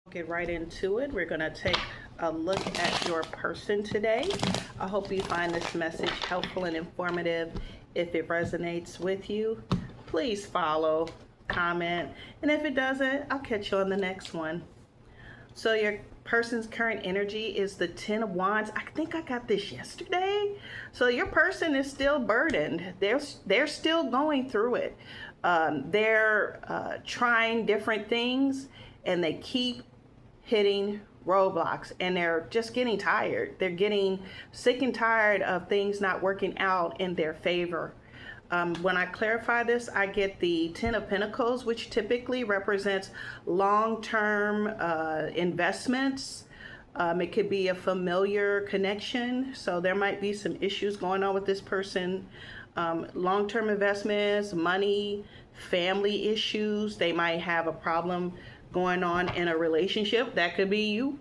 Get right into it. We're going to take a look at your person today. I hope you find this message helpful and informative. If it resonates with you, please follow, comment, and if it doesn't, I'll catch you on the next one. So your person's current energy is the Ten of Wands. I think I got this yesterday. So your person is still burdened. They're still going through it. They're trying different things, and they keep hitting roadblocks, and they're just getting tired. They're getting sick and tired of things not working out in their favor. When I clarify this, I get the Ten of Pentacles, which typically represents long-term investments. It could be a familiar connection, so there might be some issues going on with this person. Long-term investments, money, family issues. They might have a problem going on in a relationship. That could be you.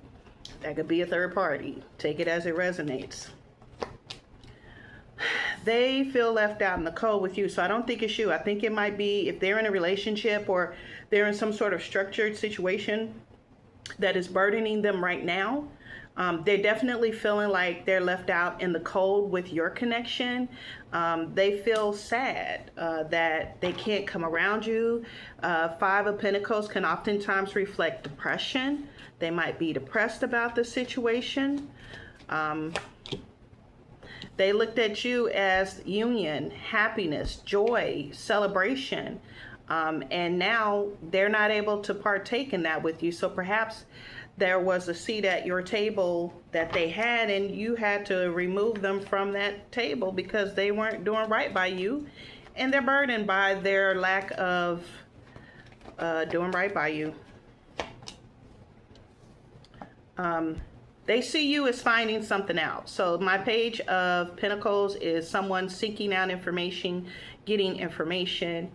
That could be a third party. Take it as it resonates. They feel left out in the cold with you, so I don't think it's you. I think it might be if they're in a relationship or they're in some sort of structured situation that is burdening them right now. They're definitely feeling like they're left out in the cold with your connection. They feel sad that they can't come around you. Five of Pentacles can oftentimes reflect depression. They might be depressed about the situation. They looked at you as union, happiness, joy, celebration. And now they're not able to partake in that with you. So perhaps there was a seat at your table that they had, and you had to remove them from that table because they weren't doing right by you, and they're burdened by their lack of doing right by you. They see you as finding something out. So my Page of Pentacles is someone seeking out information, getting information.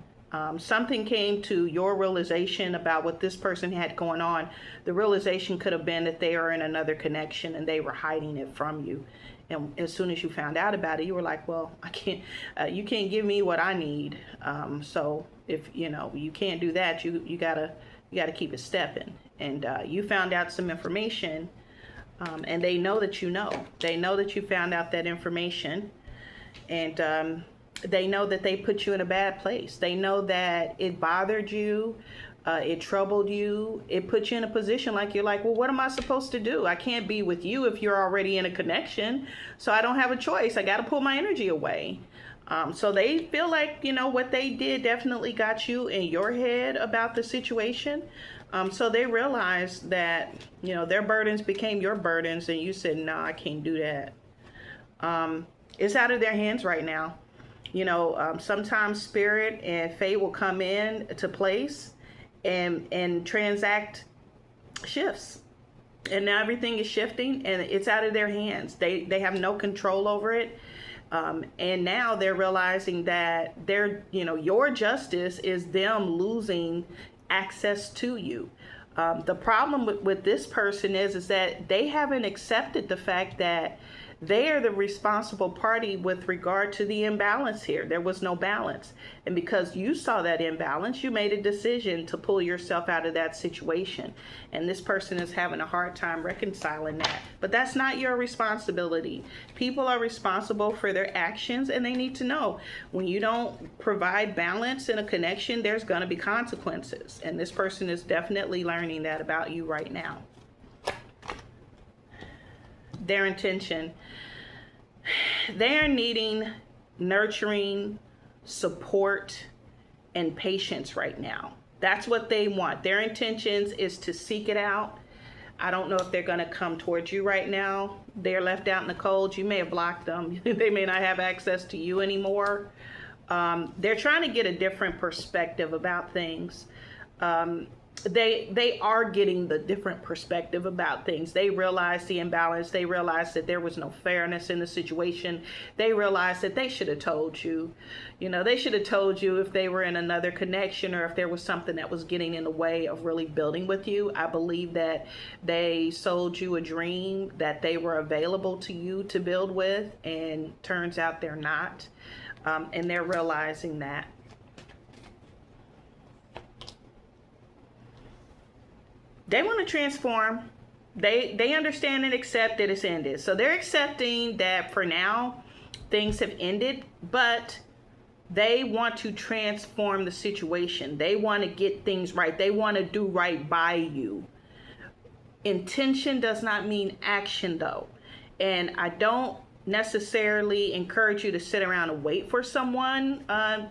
Something came to your realization about what this person had going on. The realization could have been that they are in another connection and they were hiding it from you. And as soon as you found out about it, you were like, well, I can't, you can't give me what I need. So if, you can't do that, you gotta keep it stepping. And you found out some information, and they know that they know that you found out that information, and they know that they put you in a bad place. They know that it bothered you, it troubled you, it put you in a position like you're like, well, what am I supposed to do? I can't be with you if you're already in a connection, so I don't have a choice. I got to pull my energy away. So they feel like, what they did definitely got you in your head about the situation. So they realized that, their burdens became your burdens, and you said, no, I can't do that. It's out of their hands right now. Sometimes spirit and fate will come in to place and transact shifts. And now everything is shifting and it's out of their hands. They have no control over it. And now they're realizing that your justice is them losing access to you. The problem with this person is that they haven't accepted the fact that they are the responsible party with regard to the imbalance here. There was no balance. And because you saw that imbalance, you made a decision to pull yourself out of that situation. And this person is having a hard time reconciling that. But that's not your responsibility. People are responsible for their actions, and they need to know when you don't provide balance in a connection, there's going to be consequences. And this person is definitely learning that about you right now. Their intention, they are needing nurturing, support, and patience right now. That's what they want. Their intentions is to seek it out. I don't know if they're going to come towards you right now. They're left out in the cold. You may have blocked them. They may not have access to you anymore. They're trying to get a different perspective about things. They are getting the different perspective about things. They realize the imbalance. They realize that there was no fairness in the situation. They realize that they should have told you. They should have told you if they were in another connection or if there was something that was getting in the way of really building with you. I believe that they sold you a dream that they were available to you to build with, and turns out they're not. And they're realizing that. They want to transform. They understand and accept that it's ended. So they're accepting that for now things have ended, but they want to transform the situation. They want to get things right. They want to do right by you. Intention does not mean action, though. And I don't necessarily encourage you to sit around and wait for someone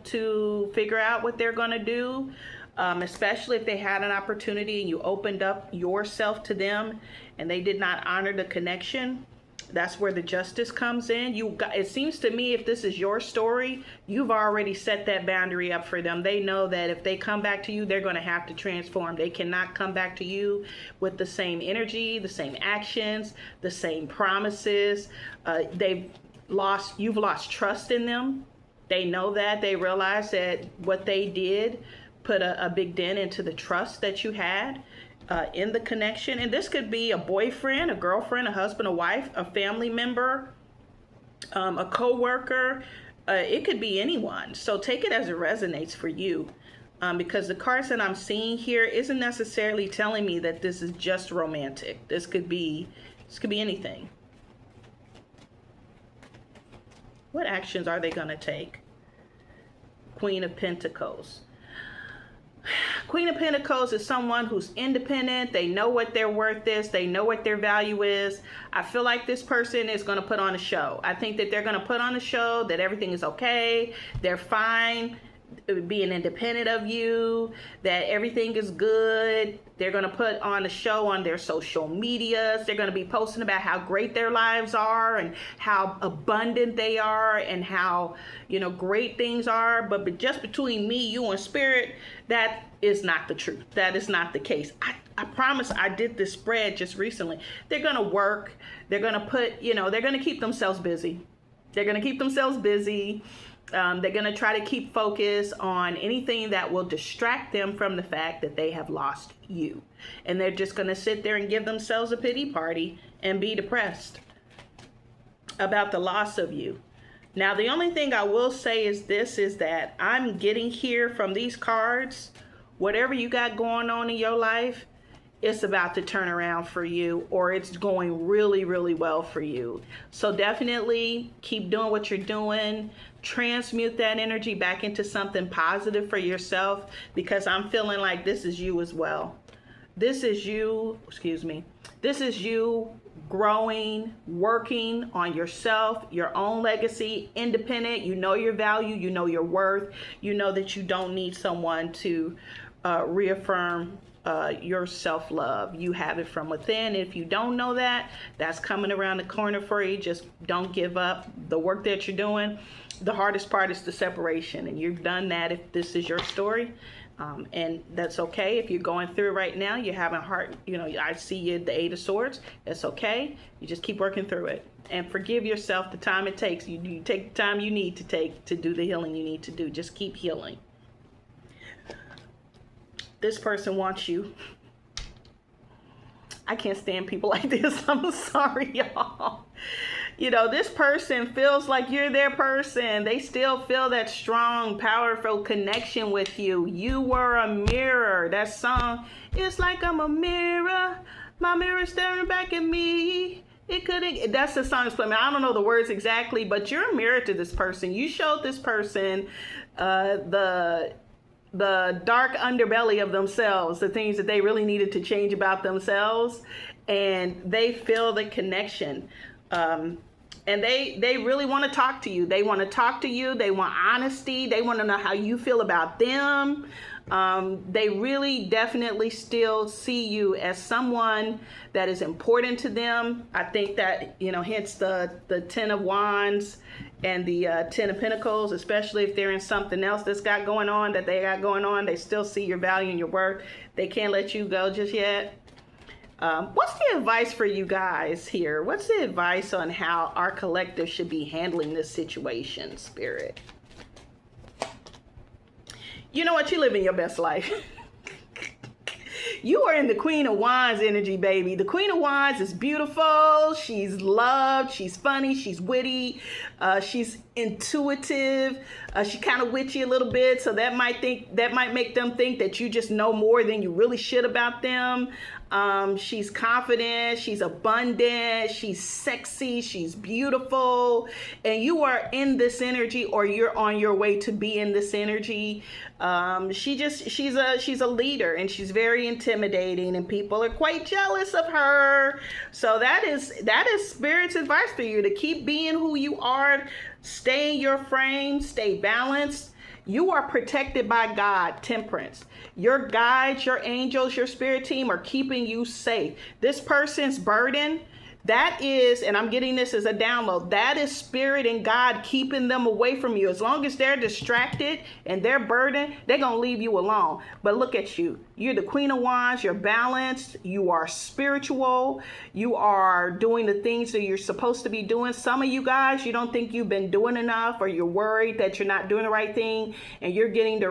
to figure out what they're going to do, especially if they had an opportunity and you opened up yourself to them and they did not honor the connection. That's where the justice comes in. It seems to me, if this is your story, you've already set that boundary up for them. They know that if they come back to you, they're going to have to transform. They cannot come back to you with the same energy, the same actions, the same promises. You've lost trust in them. They know that. They realize that what they did put a big dent into the trust that you had in the connection. And this could be a boyfriend, a girlfriend, a husband, a wife, a family member, a co-worker. It could be anyone. So take it as it resonates for you, because the cards that I'm seeing here isn't necessarily telling me that this is just romantic. This could be anything. What actions are they going to take? Queen of Pentacles. Queen of Pentacles is someone who's independent. They know what their worth is. They know what their value is. I feel like this person is going to put on a show. I think that they're going to put on a show that everything is okay. They're fine being independent of you, that everything is good. They're going to put on a show on their social medias. They're going to be posting about how great their lives are and how abundant they are and how, great things are. But just between me, you, and spirit, that is not the truth. That is not the case. I promise I did this spread just recently. They're going to work. They're going to they're going to keep themselves busy. They're going to keep themselves busy. They're going to try to keep focus on anything that will distract them from the fact that they have lost you. And they're just going to sit there and give themselves a pity party and be depressed about the loss of you. Now, the only thing I will say is that I'm getting here from these cards, whatever you got going on in your life, it's about to turn around for you, or it's going really, really well for you. So definitely keep doing what you're doing. Transmute that energy back into something positive for yourself, because I'm feeling like this is you as well. This is you growing, working on yourself, your own legacy, independent. You know your value, you know your worth, you know that you don't need someone to reaffirm your self-love. You have it from within. If you don't know that, that's coming around the corner for you. Just don't give up the work that you're doing. The hardest part is the separation, and you've done that if this is your story. And that's okay. If you're going through it right now, you're having heart, I see you the 8 of Swords. It's okay. You just keep working through it and forgive yourself the time it takes. You take the time you need to take to do the healing you need to do. Just keep healing. This person wants you. I can't stand people like this. I'm sorry, y'all. This person feels like you're their person. They still feel that strong, powerful connection with you. You were a mirror. That song, it's like I'm a mirror. My mirror staring back at me. That's the song that's playing. I don't know the words exactly, but you're a mirror to this person. You showed this person the dark underbelly of themselves, the things that they really needed to change about themselves, and they feel the connection. And they really want to talk to you. They want to talk to you. They want honesty. They want to know how you feel about them. They really definitely still see you as someone that is important to them. I think that, hence the 10 of Wands and the 10 of Pentacles, especially if they're in something else that they got going on, they still see your value and your worth. They can't let you go just yet. What's the advice for you guys here? What's the advice on how our collective should be handling this situation, Spirit? You know what? You're living your best life. You are in the Queen of Wands energy, baby. The Queen of Wands is beautiful. She's loved. She's funny. She's witty. She's intuitive. She kind of witchy a little bit. So that might make them think that you just know more than you really should about them. She's confident, she's abundant, she's sexy, she's beautiful, and you are in this energy, or you're on your way to be in this energy. She's a leader, and she's very intimidating, and people are quite jealous of her. So that is Spirit's advice for you, to keep being who you are, stay in your frame, stay balanced. You are protected by God, Temperance. Your guides, your angels, your spirit team are keeping you safe. This person's burden, that is, and I'm getting this as a download, that is Spirit and God keeping them away from you. As long as they're distracted and they're burdened, they're going to leave you alone. But look at you. You're the Queen of Wands. You're balanced. You are spiritual. You are doing the things that you're supposed to be doing. Some of you guys, you don't think you've been doing enough, or you're worried that you're not doing the right thing, and you're getting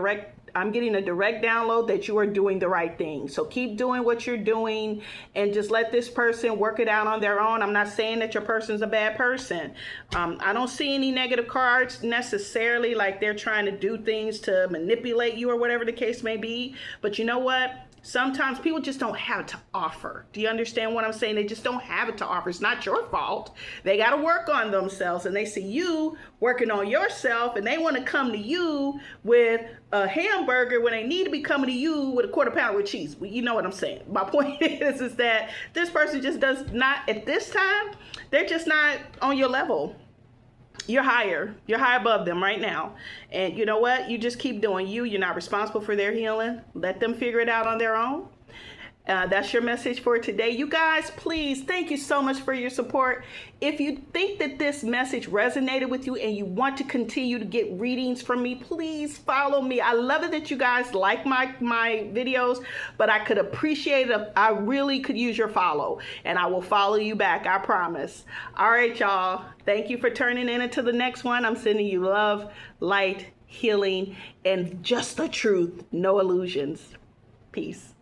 I'm getting a direct download that you are doing the right thing. So keep doing what you're doing, and just let this person work it out on their own. I'm not saying that your person's a bad person. I don't see any negative cards necessarily, like they're trying to do things to manipulate you or whatever the case may be. But you know what? Sometimes people just don't have it to offer. Do you understand what I'm saying? They just don't have it to offer. It's not your fault. They got to work on themselves, and they see you working on yourself, and they want to come to you with a hamburger when they need to be coming to you with a quarter pounder with cheese. You know what I'm saying? My point is that this person just does not, at this time, they're just not on your level. You're higher above them right now. And you know what? You just keep doing you. You're not responsible for their healing. Let them figure it out on their own. That's your message for today. You guys, please, thank you so much for your support. If you think that this message resonated with you and you want to continue to get readings from me, please follow me. I love it that you guys like my videos, but I could appreciate it. I really could use your follow, and I will follow you back. I promise. All right, y'all. Thank you for turning in until the next one. I'm sending you love, light, healing, and just the truth. No illusions. Peace.